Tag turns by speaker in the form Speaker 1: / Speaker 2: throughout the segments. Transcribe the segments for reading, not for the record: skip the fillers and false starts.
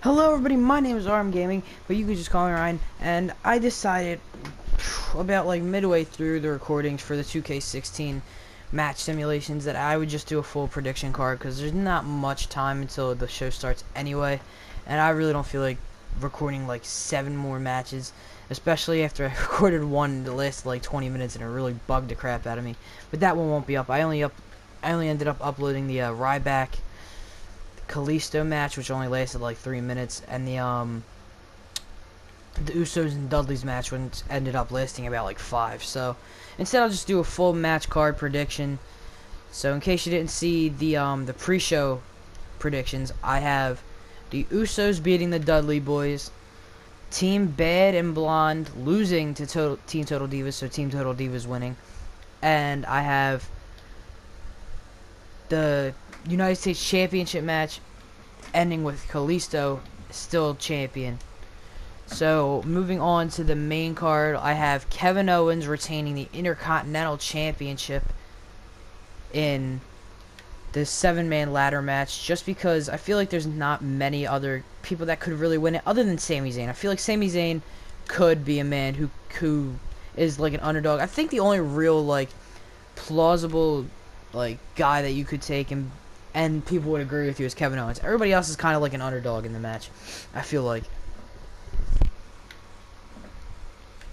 Speaker 1: Hello everybody, my name is Arm Gaming, but you could just call me Ryan, and I decided about like midway through the recordings for the 2K16 match simulations that I would just do a full prediction card because there's not much time until the show starts anyway, and I really don't feel like recording like 7 more matches, especially after I recorded one that lasted like 20 minutes and it really bugged the crap out of me. But that one won't be up. I only ended up uploading the Ryback Kalisto match, which only lasted like 3 minutes, and the Usos and Dudley's match, which ended up lasting about like 5. So instead, I'll just do a full match card prediction. So in case you didn't see the pre-show predictions, I have the Usos beating the Dudley Boys, Team Bad and Blonde losing to Team Total Divas, so Team Total Divas winning, and I have the United States Championship match ending with Kalisto still champion. So moving on to the main card, I have Kevin Owens retaining the Intercontinental Championship in the 7-man ladder match, just because I feel like there's not many other people that could really win it other than Sami Zayn. I feel like Sami Zayn could be a man who is like an underdog. I think the only real like plausible like guy that you could take and people would agree with you is Kevin Owens. Everybody else is kind of like an underdog in the match, I feel like.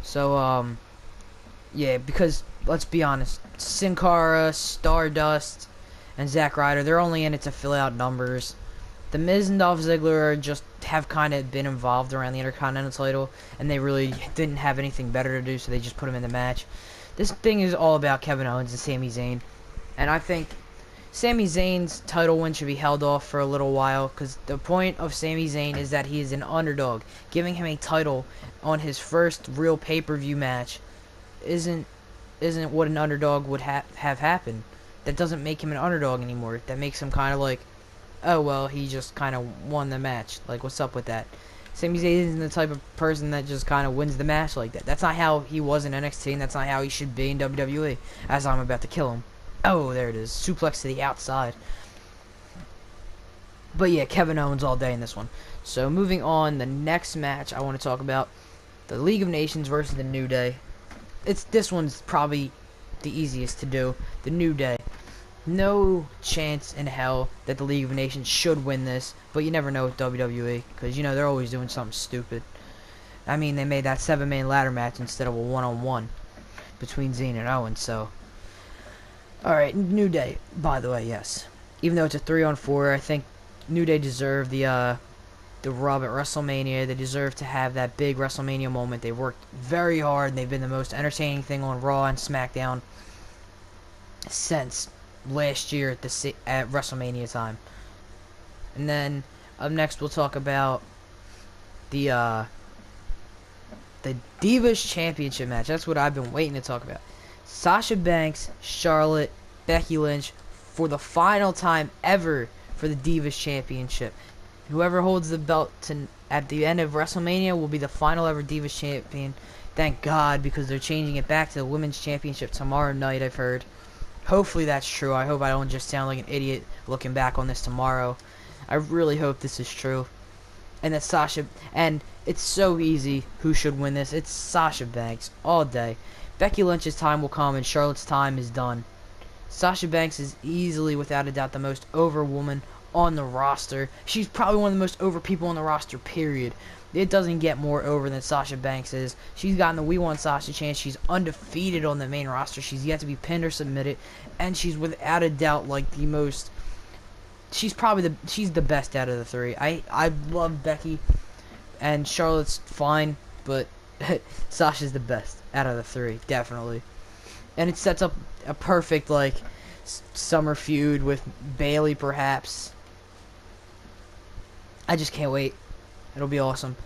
Speaker 1: So yeah, because let's be honest, Sin Cara, Stardust, and Zack Ryder, they're only in it to fill out numbers. The Miz and Dolph Ziggler have kind of been involved around the Intercontinental title, and they really didn't have anything better to do, so they just put them in the match. This thing is all about Kevin Owens and Sami Zayn, and I think Sami Zayn's title win should be held off for a little while, because the point of Sami Zayn is that he is an underdog. Giving him a title on his first real pay-per-view match isn't what an underdog would have happened. That doesn't make him an underdog anymore. That makes him kind of like, oh well, he just kind of won the match. Like, what's up with that? Sami Zayn isn't the type of person that just kind of wins the match like that. That's not how he was in NXT, and that's not how he should be in WWE, as I'm about to kill him. Oh, there it is. Suplex to the outside. But yeah, Kevin Owens all day in this one. So moving on, the next match I want to talk about, the League of Nations versus the New Day. This one's probably the easiest to do. The New Day. No chance in hell that the League of Nations should win this, but you never know with WWE, because you know they're always doing something stupid. I mean, they made that 7-man ladder match instead of a 1-on-1 between Zayn and Owens, so. Alright, New Day, by the way, yes. Even though it's a 3-on-4, I think New Day deserve the rub at WrestleMania. They deserve to have that big WrestleMania moment. They've worked very hard, and they've been the most entertaining thing on Raw and SmackDown since last year at WrestleMania time. And then, up next, we'll talk about the Divas Championship match. That's what I've been waiting to talk about. Sasha Banks, Charlotte, Becky Lynch for the final time ever for the Divas Championship. Whoever holds the belt at the end of WrestleMania will be the final ever Divas Champion. Thank God, because they're changing it back to the Women's Championship tomorrow night, I've heard. Hopefully that's true. I hope I don't just sound like an idiot looking back on this tomorrow. I really hope this is true. And that Sasha, and it's so easy who should win this. It's Sasha Banks all day. Becky Lynch's time will come and Charlotte's time is done. Sasha Banks is easily, without a doubt, the most over woman on the roster. She's probably one of the most over people on the roster, period. It doesn't get more over than Sasha Banks is. She's gotten the We Want Sasha chance. She's undefeated on the main roster. She's yet to be pinned or submitted. And she's without a doubt like the most... She's the best out of the 3. I love Becky. And Charlotte's fine, but Sasha's the best out of the 3, definitely. And it sets up a perfect, like, summer feud with Bayley, perhaps. I just can't wait. It'll be awesome.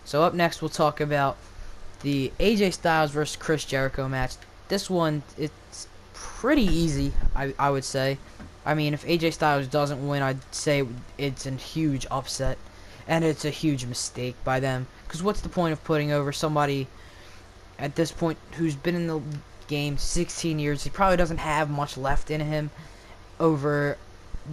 Speaker 1: So up next, we'll talk about the AJ Styles versus Chris Jericho match. This one, it's pretty easy, I would say. I mean, if AJ Styles doesn't win, I'd say it's a huge upset. And it's a huge mistake by them. Because what's the point of putting over somebody at this point who's been in the game 16 years? He probably doesn't have much left in him over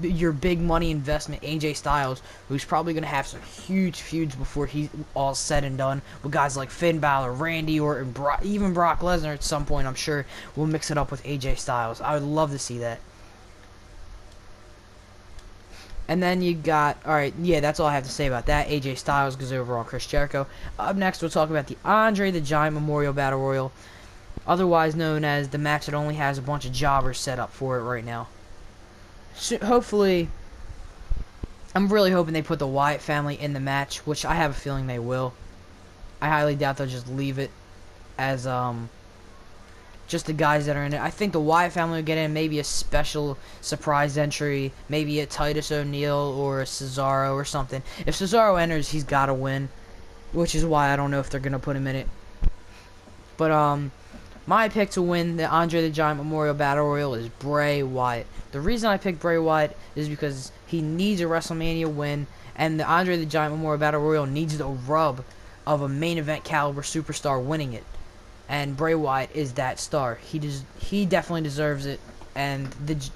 Speaker 1: your big money investment, AJ Styles, who's probably going to have some huge feuds before he's all said and done with guys like Finn Balor, Randy Orton, even Brock Lesnar at some point. I'm sure we'll mix it up with AJ Styles. I would love to see that. And then you got, alright, yeah, that's all I have to say about that. AJ Styles goes over on Chris Jericho. Up next, we'll talk about the Andre the Giant Memorial Battle Royal, otherwise known as the match that only has a bunch of jobbers set up for it right now. So hopefully, I'm really hoping they put the Wyatt family in the match, which I have a feeling they will. I highly doubt they'll just leave it as, just the guys that are in it. I think the Wyatt family will get in, maybe a special surprise entry, maybe a Titus O'Neil or a Cesaro or something. If Cesaro enters, he's got to win, which is why I don't know if they're going to put him in it. But, my pick to win the Andre the Giant Memorial Battle Royal is Bray Wyatt. The reason I picked Bray Wyatt is because he needs a WrestleMania win, and the Andre the Giant Memorial Battle Royal needs the rub of a main event caliber superstar winning it. And Bray Wyatt is that star. He definitely deserves it. And the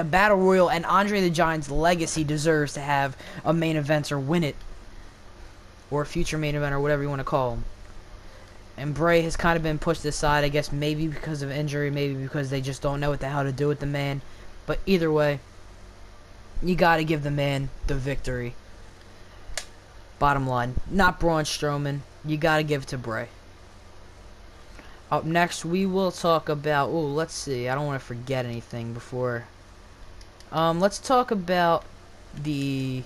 Speaker 1: Battle Royal and Andre the Giant's legacy deserves to have a main eventer win it. Or a future main event, or whatever you want to call him. And Bray has kind of been pushed aside, I guess maybe because of injury, maybe because they just don't know what the hell to do with the man. But either way, you got to give the man the victory. Bottom line, not Braun Strowman. You got to give it to Bray. Up next, we will talk about... Oh, let's see. I don't want to forget anything before... let's talk about the...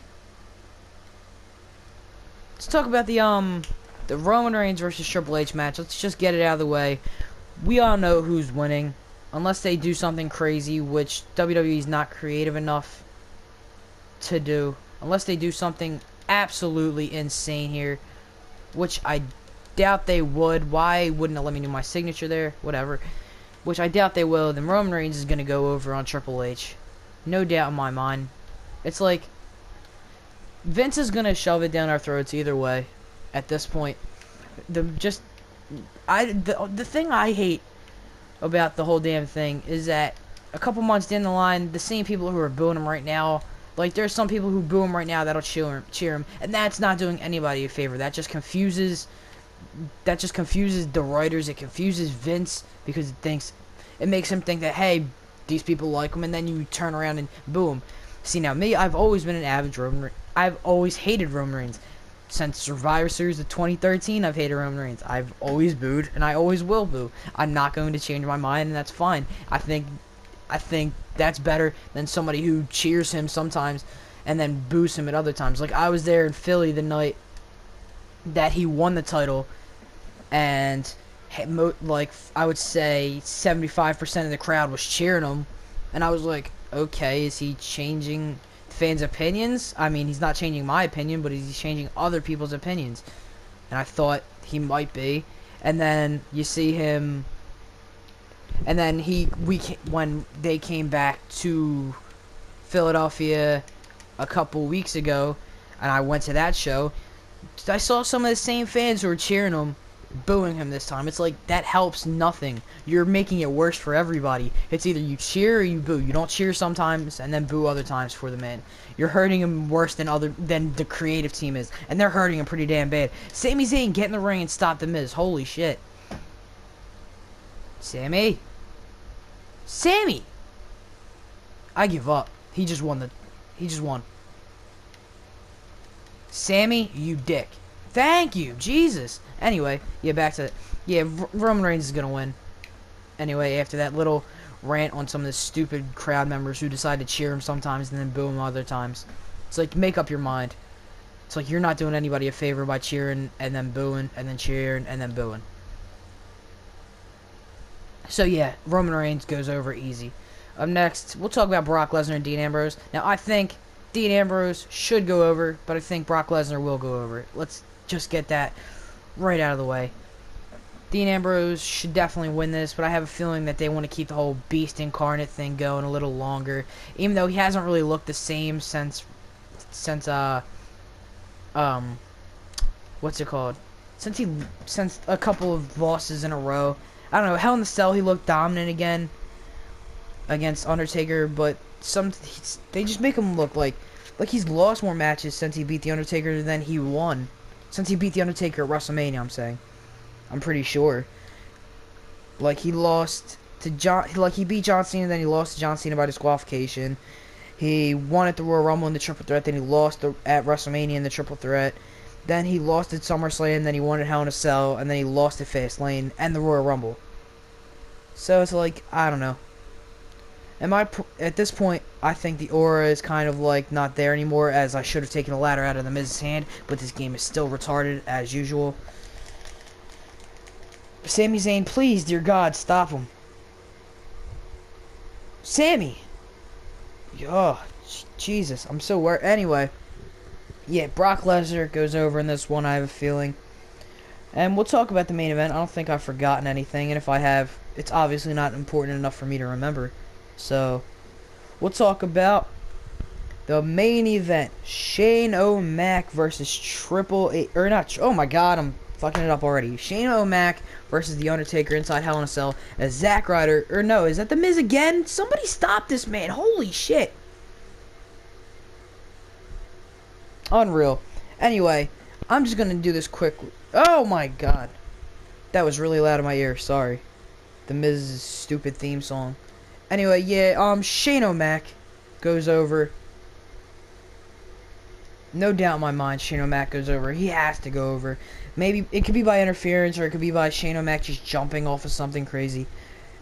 Speaker 1: Let's talk about the Roman Reigns versus Triple H match. Let's just get it out of the way. We all know who's winning. Unless they do something crazy, which WWE is not creative enough to do. Unless they do something absolutely insane here, which I doubt they would. Why wouldn't it let me do my signature there? Whatever. Which I doubt they will. Then Roman Reigns is going to go over on Triple H. No doubt in my mind. It's like Vince is going to shove it down our throats either way at this point. The thing I hate about the whole damn thing is that a couple months down the line, the same people who are booing him right now, like there's some people who boo him right now that'll cheer him, and that's not doing anybody a favor. That just confuses the writers. It confuses Vince because it makes him think that, hey, these people like him, and then you turn around and boo him. See, now me, I've always been an avid I've always hated Roman Reigns. Since Survivor Series of 2013, I've hated Roman Reigns. I've always booed, and I always will boo. I'm not going to change my mind, and that's fine. I think that's better than somebody who cheers him sometimes and then boos him at other times. Like, I was there in Philly the night that he won the title, and like, I would say 75% of the crowd was cheering him, and I was like, okay, is he changing fans' opinions? I mean, he's not changing my opinion, but he's changing other people's opinions, and I thought he might be. And then you see him, and then when they came back to Philadelphia a couple weeks ago, and I went to that show, I saw some of the same fans who were cheering him, booing him this time. It's like, that helps nothing. You're making it worse for everybody. It's either you cheer or you boo. You don't cheer sometimes and then boo other times for the man. You're hurting him worse than the creative team is, and they're hurting him pretty damn bad. Sami Zayn, get in the ring and stop the Miz. Holy shit. Sammy, I give up. He just won. Sammy, you dick. Thank you, Jesus. Anyway, yeah, back to it. Yeah, Roman Reigns is gonna win. Anyway, after that little rant on some of the stupid crowd members who decide to cheer him sometimes and then boo him other times. It's like, make up your mind. It's like, you're not doing anybody a favor by cheering and then booing and then cheering and then booing. So yeah, Roman Reigns goes over easy. Up next, we'll talk about Brock Lesnar and Dean Ambrose. Now, I think Dean Ambrose should go over, but I think Brock Lesnar will go over. Let's just get that right out of the way. Dean Ambrose should definitely win this, but I have a feeling that they want to keep the whole Beast Incarnate thing going a little longer, even though he hasn't really looked the same since what's it called? Since a couple of losses in a row. I don't know, Hell in the Cell he looked dominant again against Undertaker, but they just make him look like he's lost more matches since he beat the Undertaker than he won. Since he beat the Undertaker at WrestleMania, I'm saying. I'm pretty sure. Like, he lost to he beat John Cena, then he lost to John Cena by disqualification. He won at the Royal Rumble in the Triple Threat, then he lost at WrestleMania in the Triple Threat. Then he lost at SummerSlam, then he won at Hell in a Cell, and then he lost at Fastlane and the Royal Rumble. So it's like, I don't know. At this point, I think the aura is kind of like not there anymore, as I should have taken a ladder out of the Miz's hand, but this game is still retarded as usual. Sami Zayn, please, dear God, stop him. Sami! Oh, Jesus, I'm so worried. Anyway, yeah, Brock Lesnar goes over in this one, I have a feeling. And we'll talk about the main event. I don't think I've forgotten anything, and if I have, it's obviously not important enough for me to remember. So, we'll talk about the main event. Shane O'Mac versus Triple H, or not, oh my God, I'm fucking it up already. Shane O'Mac versus The Undertaker inside Hell in a Cell as Zack Ryder, or no, is that The Miz again? Somebody stop this man, holy shit. Unreal. Anyway, I'm just gonna do this quick. Oh my God. That was really loud in my ear, sorry. The Miz's stupid theme song. Anyway, yeah, Shane O'Mac goes over. No doubt in my mind, Shane O'Mac goes over. He has to go over. Maybe it could be by interference, or it could be by Shane O'Mac just jumping off of something crazy.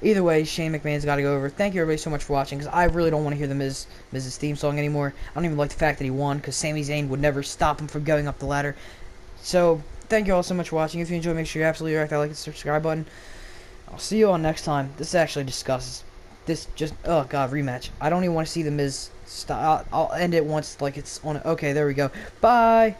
Speaker 1: Either way, Shane McMahon's got to go over. Thank you everybody so much for watching, because I really don't want to hear the Miz's theme song anymore. I don't even like the fact that he won, because Sami Zayn would never stop him from going up the ladder. So, thank you all so much for watching. If you enjoyed, make sure you absolutely wreck that like and subscribe button. I'll see you all next time. This actually discusses. This just, oh God, rematch. I don't even want to see the Miz stop. I'll end it once, like it's on. Okay, there we go. Bye.